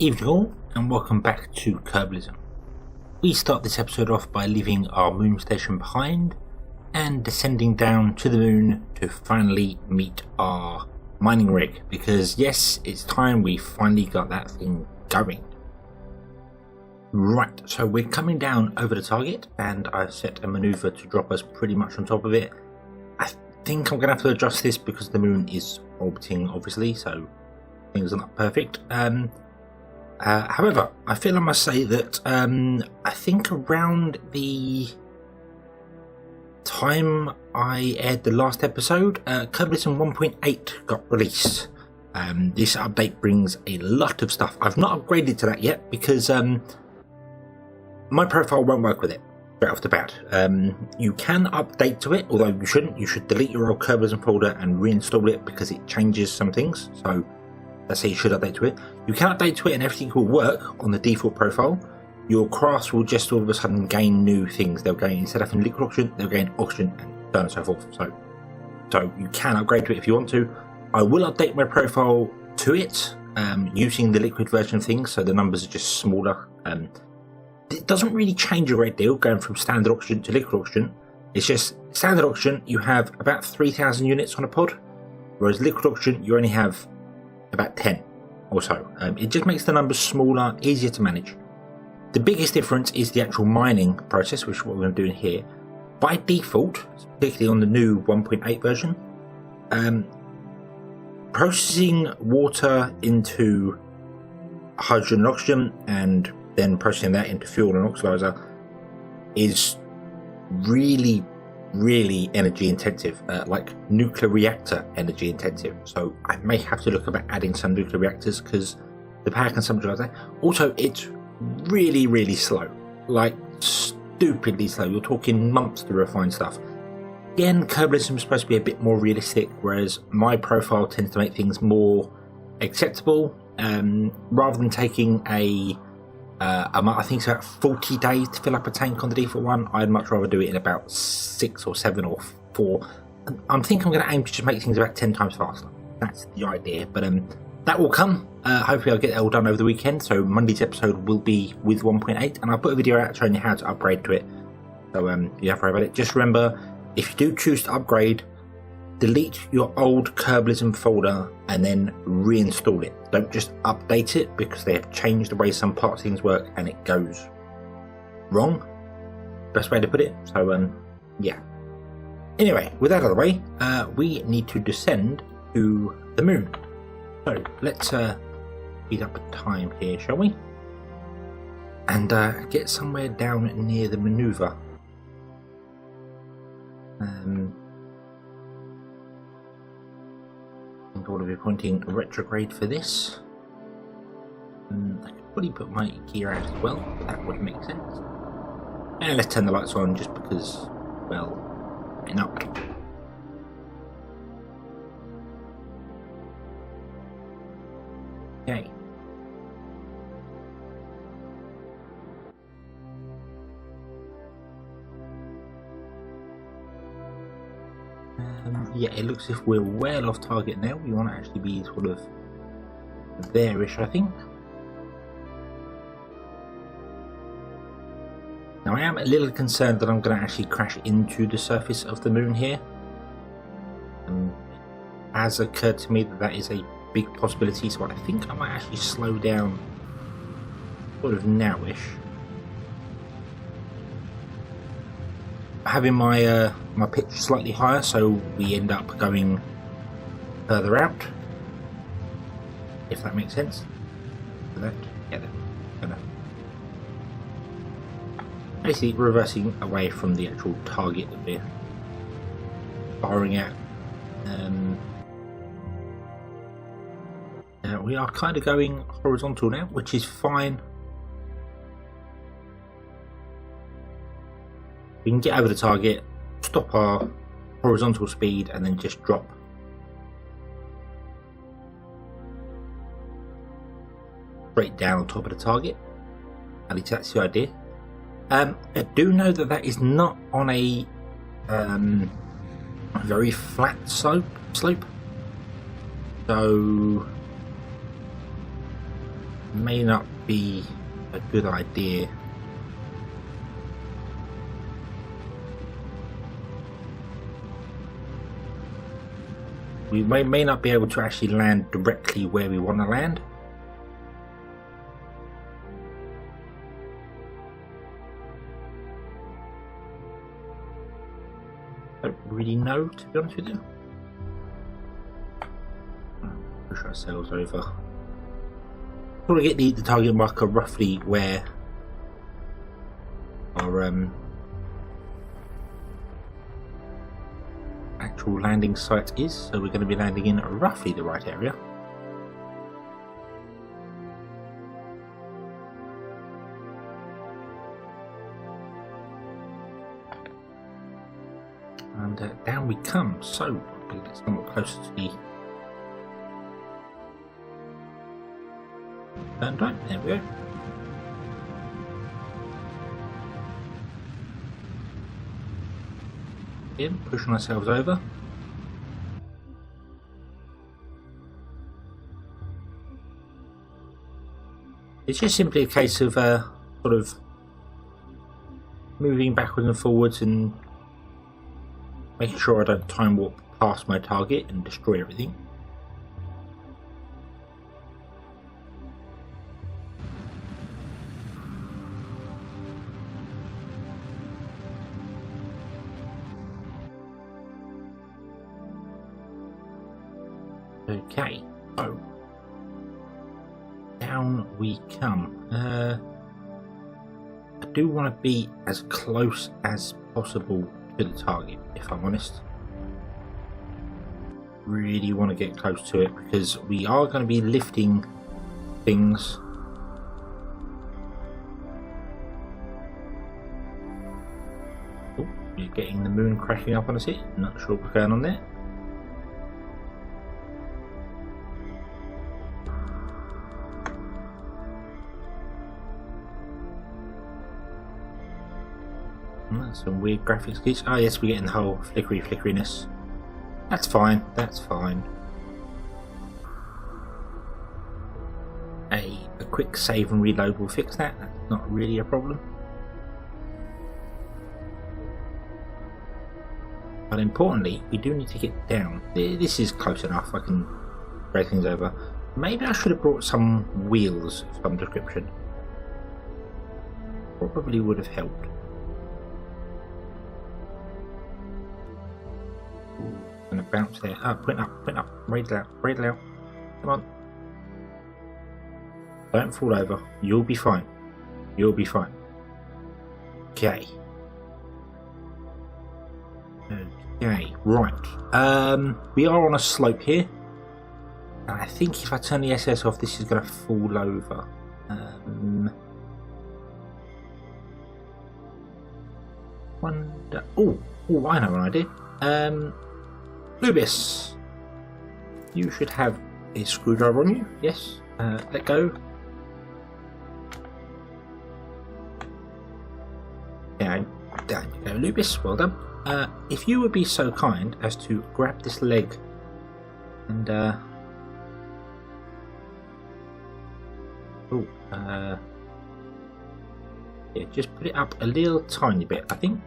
Evening all, and welcome back to Kerbalism. We start this episode off by leaving our moon station behind and descending down to the moon to finally meet our mining rig, because yes, it's time we finally got that thing going. Right, so we're coming down over the target and I've set a maneuver to drop us pretty much on top of it. I think I'm going to have to adjust this because the moon is orbiting obviously, so things are not perfect. However, I feel I must say that I think around the time I aired the last episode, Kerbalism 1.8 got released. This update brings a lot of stuff. I've not upgraded to that yet because my profile won't work with it straight off the bat. You can update to it, although you shouldn't. You should delete your old Kerbalism folder and reinstall it because it changes some things. So let's say you should update to it. You can update to it and everything will work on the default profile. Your crafts will just all of a sudden gain new things. They'll gain, instead of liquid oxygen, they'll gain oxygen and so on and so forth. So you can upgrade to it if you want to. I will update my profile to it using the liquid version of things, so the numbers are just smaller. It doesn't really change a great deal going from standard oxygen to liquid oxygen. It's just standard oxygen, you have about 3,000 units on a pod, whereas liquid oxygen, you only have about 10 or so. It just makes the numbers smaller, easier to manage. The biggest difference is the actual mining process, which is what we're going to do in here. By default, particularly on the new 1.8 version, processing water into hydrogen and oxygen and then processing that into fuel and oxidizer is really energy intensive, like nuclear reactor energy intensive. So I may have to look about adding some nuclear reactors because the power consumption is there. Also, it's really slow, like stupidly slow. You're talking months to refine stuff. Again, Kerbalism is supposed to be a bit more realistic, whereas my profile tends to make things more acceptable. Rather than taking I think it's about 40 days to fill up a tank on the default one, I'd much rather do it in about 6 or 7 or 4. I'm thinking I'm going to aim to just make things about 10 times faster. That's the idea, but that will come. Hopefully I'll get it all done over the weekend, so Monday's episode will be with 1.8, and I'll put a video out showing you how to upgrade to it, so you have to worry about it. Just remember, if you do choose to upgrade, delete your old Kerbalism folder and then reinstall it. Don't just update it, because they have changed the way some parts of things work and it goes wrong. Best way to put it. So yeah. Anyway, with that out of the way, we need to descend to the moon. So let's speed up the time here, shall we? And get somewhere down near the maneuver. I want to be pointing retrograde for this. I could probably put my gear out as well, that would make sense. And let's turn the lights on just because, well, why not? Okay. Yeah, it looks as if we're well off target now. We want to actually be sort of there-ish, I think. Now I am a little concerned that I'm going to actually crash into the surface of the moon here. It has occurred to me that that is a big possibility, so I think I might actually slow down sort of now-ish. Having my my pitch slightly higher, so we end up going further out, if that makes sense. Left, yeah, there. Basically reversing away from the actual target that we're firing at. We are kind of going horizontal now, which is fine. We can get over the target, stop our horizontal speed, and then just drop. Straight down on top of the target. At least that's the idea. I do know that that is not on a very flat slope. So may not be a good idea. We may not be able to actually land directly where we want to land. Don't really know, to be honest with you. Push ourselves over. Probably get the target marker roughly where our actual landing site is, so we're going to be landing in roughly the right area. And down we come, so we'll get somewhat closer to the turn time. There we go. In, pushing ourselves over. It's just simply a case of sort of moving backwards and forwards and making sure I don't time warp past my target and destroy everything. Okay, so down we come. I do want to be as close as possible to the target, if I'm honest. Really want to get close to it because we are going to be lifting things. Oh, you're getting the moon crashing up on us here. Not sure what's going on there. Some weird graphics glitch. Oh yes, we're getting the whole flickeriness. That's fine, that's fine. A quick save and reload will fix that. That's not really a problem. But importantly, we do need to get down. This is close enough, I can break things over. Maybe I should have brought some wheels of some description. Probably would have helped. Gonna bounce there. Point up, raid out. Come on. Don't fall over. You'll be fine. You'll be fine. Okay. Okay, right. We are on a slope here. And I think if I turn the SS off, this is gonna fall over. Wonder. Oh, I know an idea. Lubis, you should have a screwdriver on you. Yes. Let go. Yeah, there you go, Lubis. Well done. If you would be so kind as to grab this leg and yeah, just put it up a little tiny bit, I think.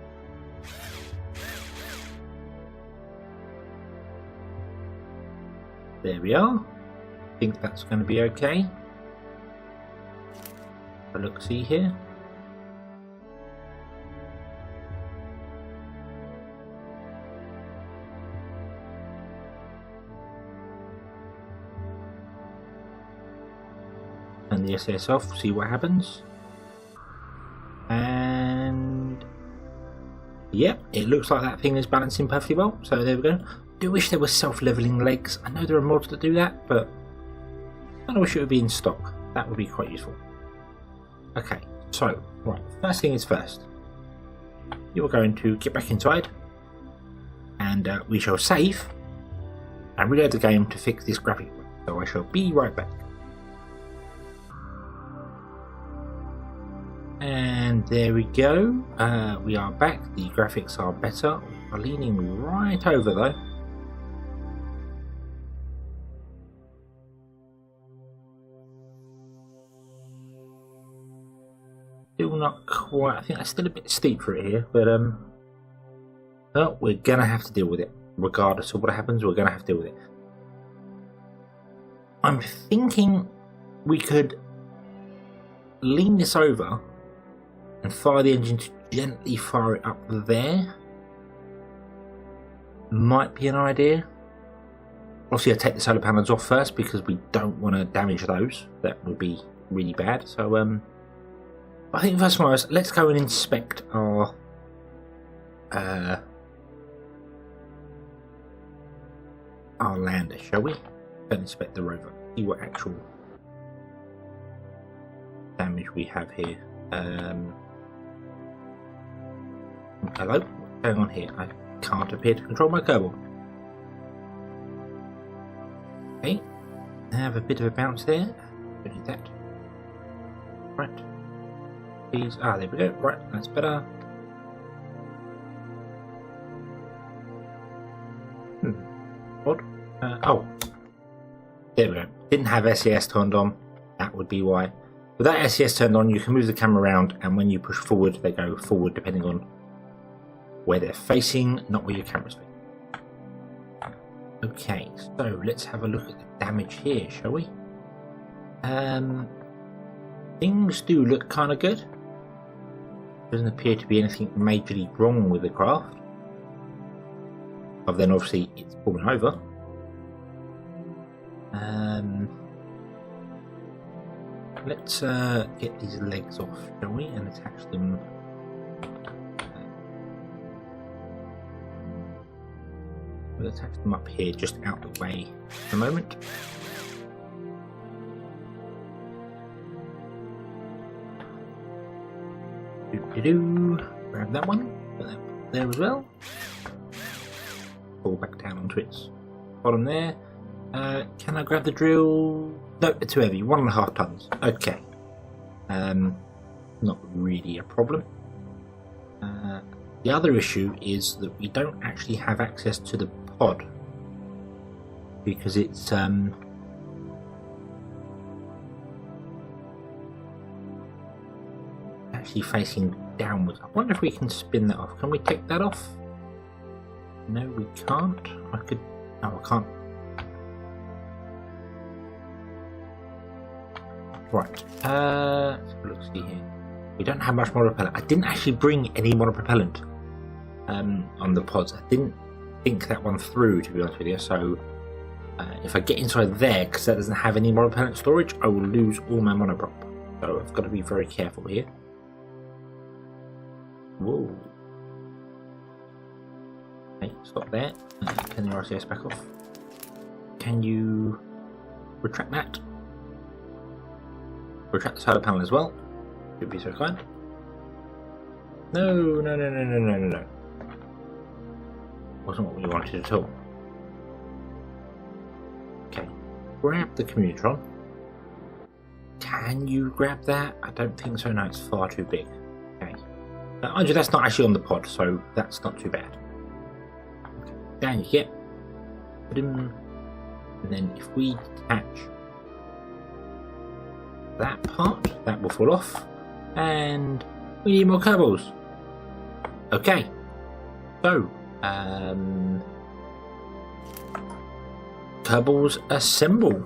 There we are. I think that's going to be okay. Have a look, see here. Turn the SS off, see what happens. And yep, it looks like that thing is balancing perfectly well. So there we go. I do wish there were self-leveling legs. I know there are mods that do that, but I wish it would be in stock. That would be quite useful. Okay, so right, first thing is first. You are going to get back inside, and we shall save and reload the game to fix this graphic. So I shall be right back. And there we go. We are back. The graphics are better. We are leaning right over though. still not quite. I think that's still a bit steep for it here, but well, we're gonna have to deal with it. Regardless of what happens, we're gonna have to deal with it. I'm thinking we could lean this over and fire the engine to gently fire it up there. Might be an idea. Obviously, I take the solar panels off first because we don't want to damage those. That would be really bad. So, I think first and foremost, let's go and inspect our lander, shall we? Go inspect the rover. See what actual damage we have here. Hello? What's going on here? I can't appear to control my Kerbal. Okay, have a bit of a bounce there. Don't need that. Right. Please. Ah, there we go. Right, that's better. Odd. Oh, there we go. Didn't have SES turned on. That would be why. With that SES turned on, you can move the camera around, and when you push forward, they go forward depending on where they're facing, not where your camera's facing. Okay, so let's have a look at the damage here, shall we? Things do look kind of good. Doesn't appear to be anything majorly wrong with the craft. Other than obviously it's fallen over. Let's get these legs off, shall we, and attach them. We'll attach them up here, just out the way for the moment. Grab that one, put that there as well. Pull back down onto its bottom there. Can I grab the drill? No, it's too heavy. 1.5 tons. Okay. Not really a problem. The other issue is that we don't actually have access to the pod because it's actually facing downwards. I wonder if we can spin that off. Can we take that off? No, we can't. I could. No, I can't. Right. Let's see here. We don't have much monopropellant. I didn't actually bring any monopropellant on the pods. I didn't think that one through, to be honest with you. So if I get inside there, because that doesn't have any monopropellant storage, I will lose all my monoprop. So I've got to be very careful here. Whoa. Okay, stop there. Turn your RCS back off. Can you retract that? Retract the solar panel as well. You'd be so kind. No. Wasn't what we wanted at all. Okay. Grab the Communitron. Can you grab that? I don't think so. No, it's far too big. Okay. Andrew, that's not actually on the pod, so that's not too bad. Okay. Down you get. Put him. And then if we detach that part, that will fall off. And we need more Kerbals. Okay. So, Kerbals assemble.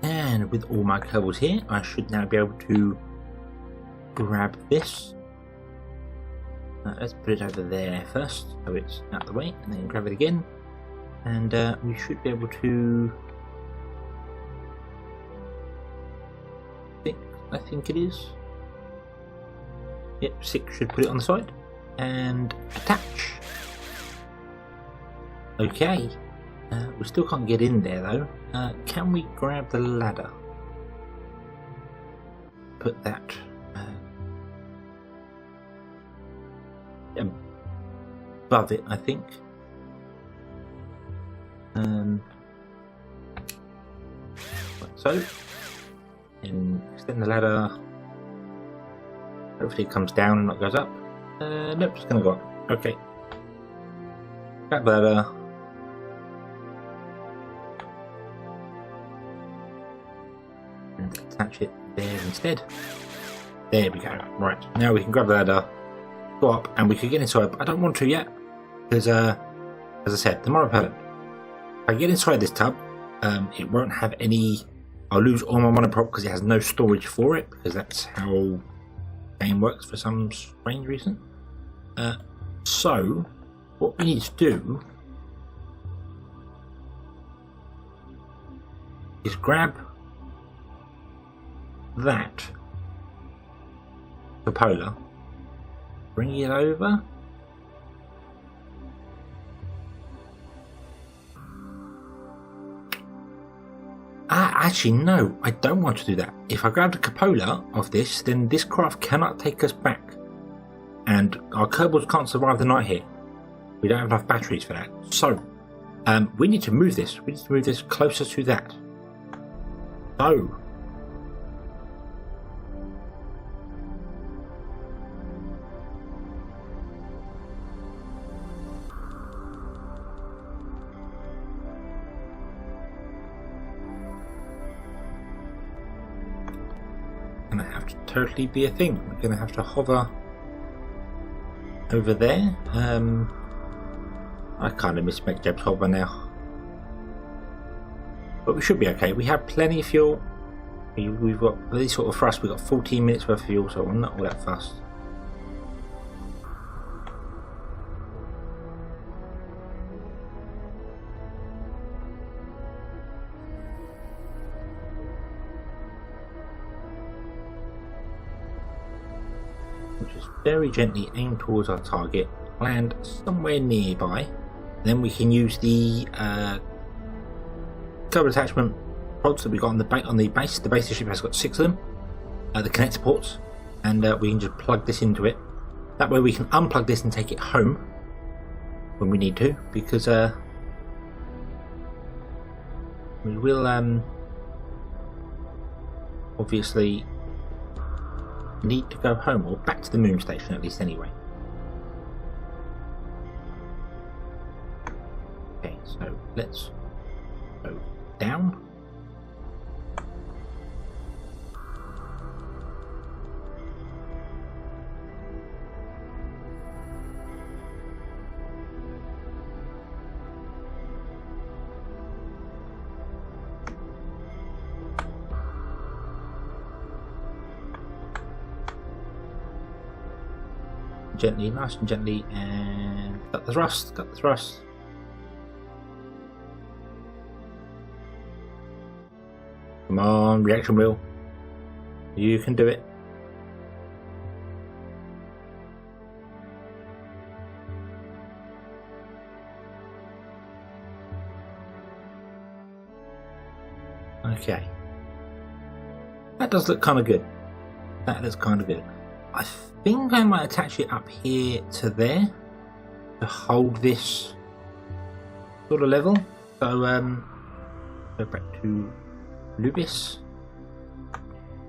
And with all my Kerbals here, I should now be able to grab this. Let's put it over there first, so it's out of the way, and then grab it again. And we should be able to I think it is. Yep, 6 should put it on the side. And attach. Okay. We still can't get in there though. Can we grab the ladder? Put that above it, I think. Like so. And extend the ladder. Hopefully it comes down and not goes up. Nope, it's gonna go up. Okay. Grab the ladder. And attach it there instead. There we go. Right, now we can grab the ladder, go up, and we can get inside. I don't want to yet, because as I said, the monopellet. If I get inside this tub, it won't have any. I'll lose all my monoprop because it has no storage for it, because that's how the game works for some strange reason. So what we need to do is grab that cupola, bring it over, actually no, I don't want to do that. If I grab the cupola of this, then this craft cannot take us back, and our Kerbals can't survive the night here. We don't have enough batteries for that. So we need to move this. We need to move this closer to that. So gonna have to totally be a thing. We're gonna have to hover over there. I kind of miss Jeb's hover now, but we should be okay. We have plenty of fuel. We've got this sort of thrust. We've got 14 minutes worth of fuel, so we're not all that fast. Very gently aim towards our target, land somewhere nearby, then we can use the cable attachment pods that we got on the base. The base of the ship has got 6 of them, the connector ports, and we can just plug this into it. That way we can unplug this and take it home when we need to, because we will obviously need to go home, or back to the moon station at least anyway. Okay, so let's go down. Gently, nice and gently, and cut the thrust, cut the thrust. Come on, reaction wheel. You can do it. Okay. That does look kind of good. That looks kind of good. I think I might attach it up here to there to hold this sort of level. So go back to Lubis.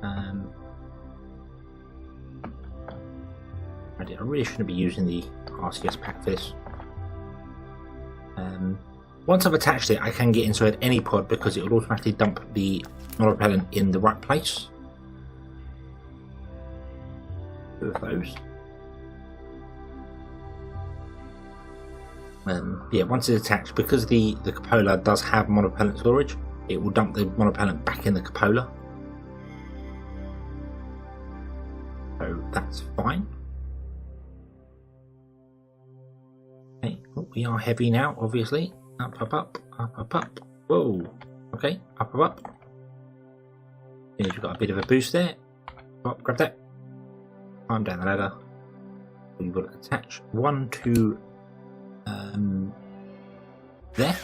I really shouldn't be using the RCS pack for this. Once I've attached it, I can get inside any pod because it will automatically dump the non-repellent in the right place. Of those. Yeah, once it's attached, because the cupola does have monopellant storage, it will dump the monopellant back in the cupola. So that's fine. Okay, oh, we are heavy now, obviously. Up, up, up, up, up, up. Whoa. Okay, up, up, up. We've got a bit of a boost there. Oh, grab that. Climb down the ladder. We will attach one to there.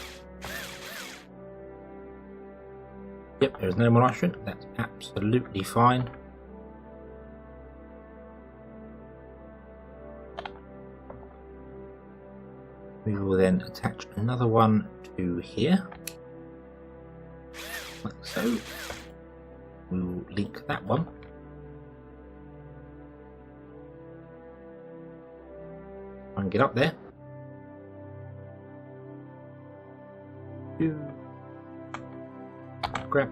Yep, there's no more nitrogen. That's absolutely fine. We will then attach another one to here, like so. We will link that one. Try and get up there. Grab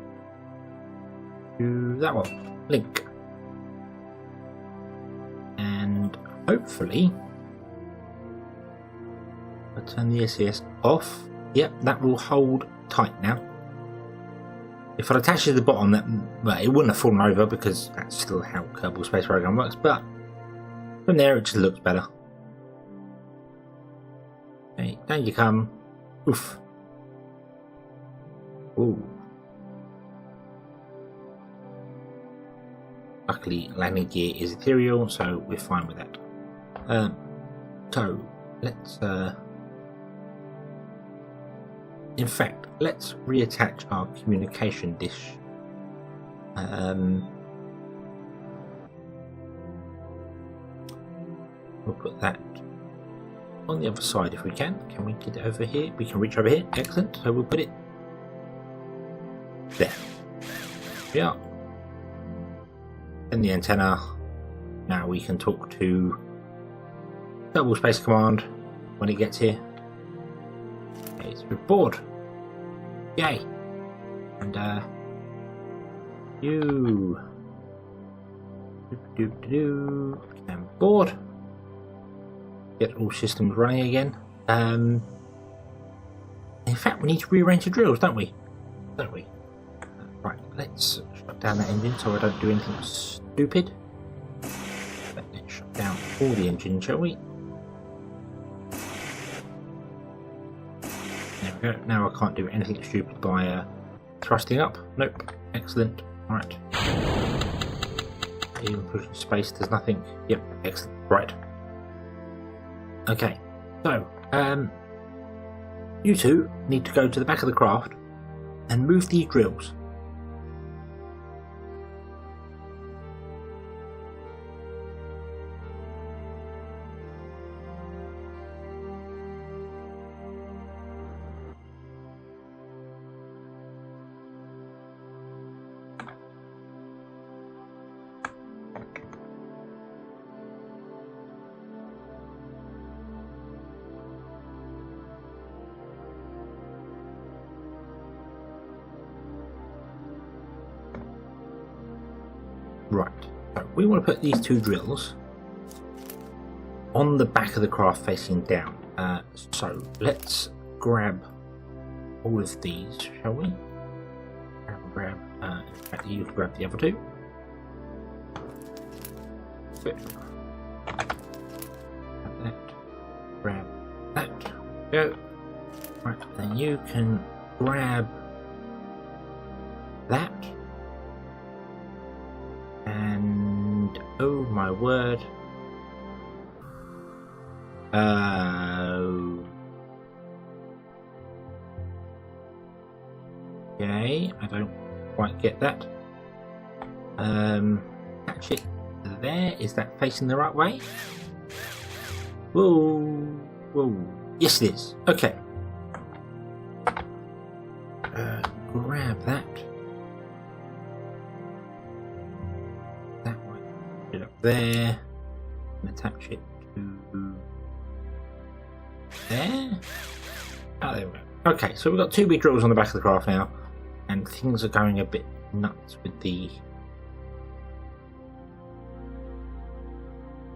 to that one. Link. And hopefully I'll turn the SES off. Yep, that will hold tight now. If I attach it to the bottom, that well, it wouldn't have fallen over because that's still how Kerbal Space Program works, but from there it just looks better. Okay, down you come. Oof. Ooh. Luckily, landing gear is ethereal, so we're fine with that. So let's in fact, let's reattach our communication dish. We'll put that on the other side if we can. Can we get it over here? We can reach over here. Excellent. So we'll put it there. Yeah. And the antenna. Now we can talk to Kerbal Space Command when it gets here. It's board. Yay! And you and board. Get all systems running again. In fact, we need to rearrange the drills, don't we? Right, let's shut down that engine so I don't do anything stupid. Let's shut down all the engines, shall we? There we go. Now I can't do anything stupid by thrusting up. Nope. Excellent. Right. Even pushing space, there's nothing. Yep. Excellent. Right. Okay. So, you two need to go to the back of the craft and move these drills. Right, so we want to put these two drills on the back of the craft facing down. So let's grab all of these, shall we? Grab, in fact, you can grab the other two. Good. Grab that. Go. Right, then you can grab that. And oh my word. Okay, I don't quite get that. Actually, there, is that facing the right way? Whoa, whoa. Yes, it is. Okay. Grab that. It up there and attach it to there. Oh, there we go. Okay, so we've got two big drills on the back of the craft now, and things are going a bit nuts with the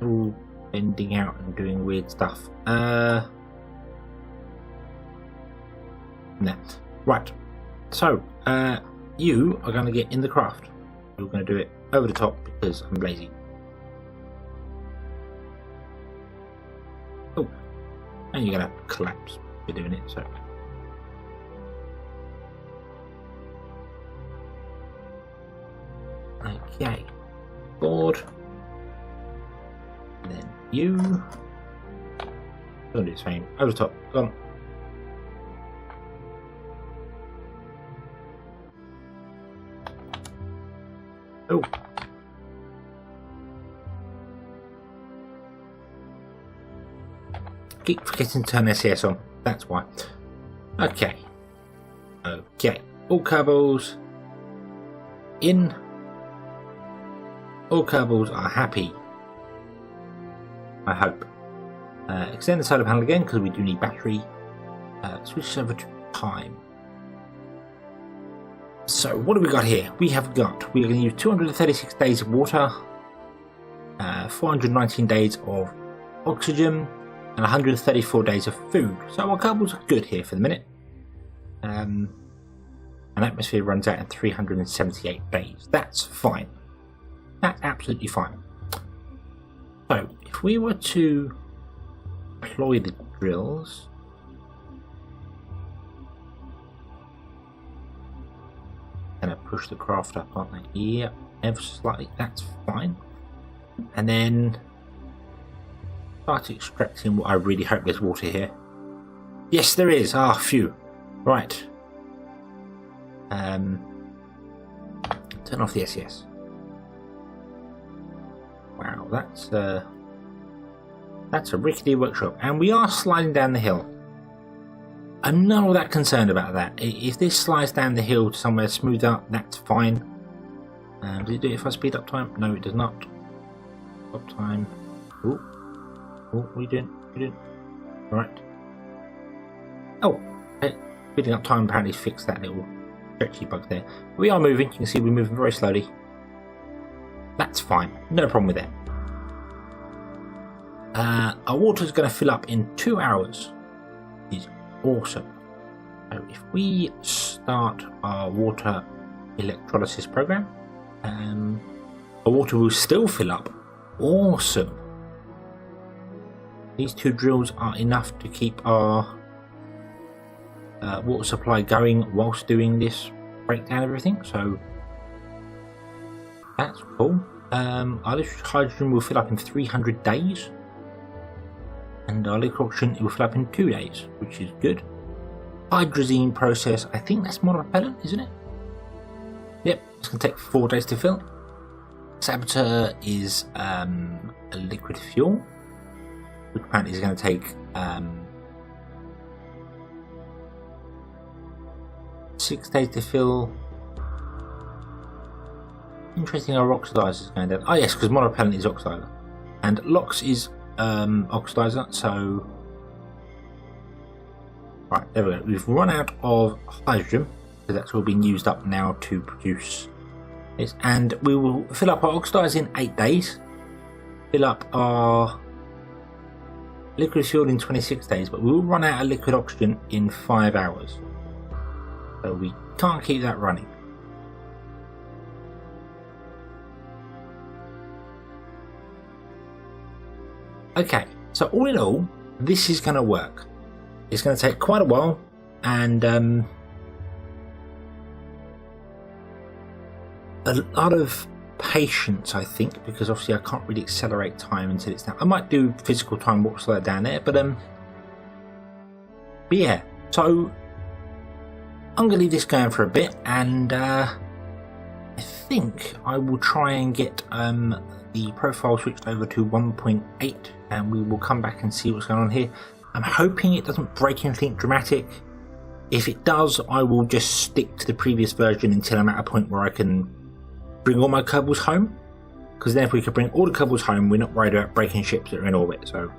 all bending out and doing weird stuff. Nah. Right. So, you are going to get in the craft. We're going to do it over the top because I'm lazy. Oh, and you're going to collapse if you're doing it, so. Okay. board. And then you. Don't do the same. Over the top. Go on. Oh. Keep forgetting to turn SES on. That's why. Okay. Okay. All Kerbals in. All Kerbals are happy. I hope. Extend the solar panel again because we do need battery. Switch over to time. So what do we got here? We are going to use 236 days of water, 419 days of oxygen, and 134 days of food. So our Kerbals are good here for the minute. An atmosphere runs out in 378 days. That's fine. That's absolutely fine. So if we were to deploy the drills, and push the craft up, aren't they? Yeah, ever so slightly. That's fine. And then start extracting. What I really hope there's water here. Yes, there is. Ah, phew. Right. Turn off the SES. Wow, that's a rickety workshop, and we are sliding down the hill. I'm not all that concerned about that. If this slides down the hill to somewhere smoother, that's fine. Does it do it if I speed up time? No, it does not. Stop time. Oh, what are you doing? Right. Oh, speeding up time apparently fixed that little stretchy bug there. We are moving. You can see we're moving very slowly. That's fine. No problem with that. Our water is going to fill up in 2 hours. It's awesome. So if we start our water electrolysis program, our water will still fill up. Awesome. These 2 drills are enough to keep our water supply going whilst doing this breakdown of everything. So that's cool. Our liquid hydrogen will fill up in 300 days. And our liquid oxygen will fill up in 2 days, which is good. Hydrazine process, I think that's monopropellant, isn't it? Yep, it's going to take 4 days to fill. Saboteur is a liquid fuel, which apparently is going to take 6 days to fill. Interesting, our oxidizer is going down. Oh yes, because monopropellant is oxidizer. And LOX is oxidizer, so right, there we go. We've run out of hydrogen, so that's all been used up now to produce this, and we will fill up our oxidizer in 8 days, fill up our liquid fuel in 26 days, but we will run out of liquid oxygen in 5 hours, so we can't keep that running. Okay, so all in all, this is going to work. It's going to take quite a while, and a lot of patience, I think, because obviously I can't really accelerate time until it's down. I might do physical time warp slow down there, but yeah. So I'm going to leave this going for a bit, and I think I will try and get the profile switched over to 1.8, and we will come back and see what's going on here. I'm hoping it doesn't break anything dramatic. If it does, I will just stick to the previous version until I'm at a point where I can bring all my Kerbals home, because then if we can bring all the Kerbals home, we're not worried about breaking ships that are in orbit. So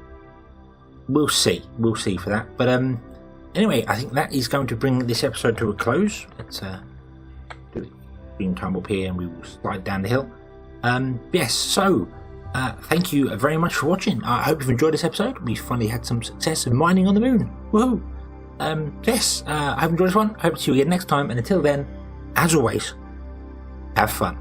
we'll see for that. But anyway, I think that is going to bring this episode to a close. Let's do it. Green time up here, and we will slide down the hill. Yes, so thank you very much for watching. I hope you've enjoyed this episode. We finally had some success in mining on the moon. Woohoo! Yes, I hope you enjoyed this one. I hope to see you again next time, and until then, as always, have fun.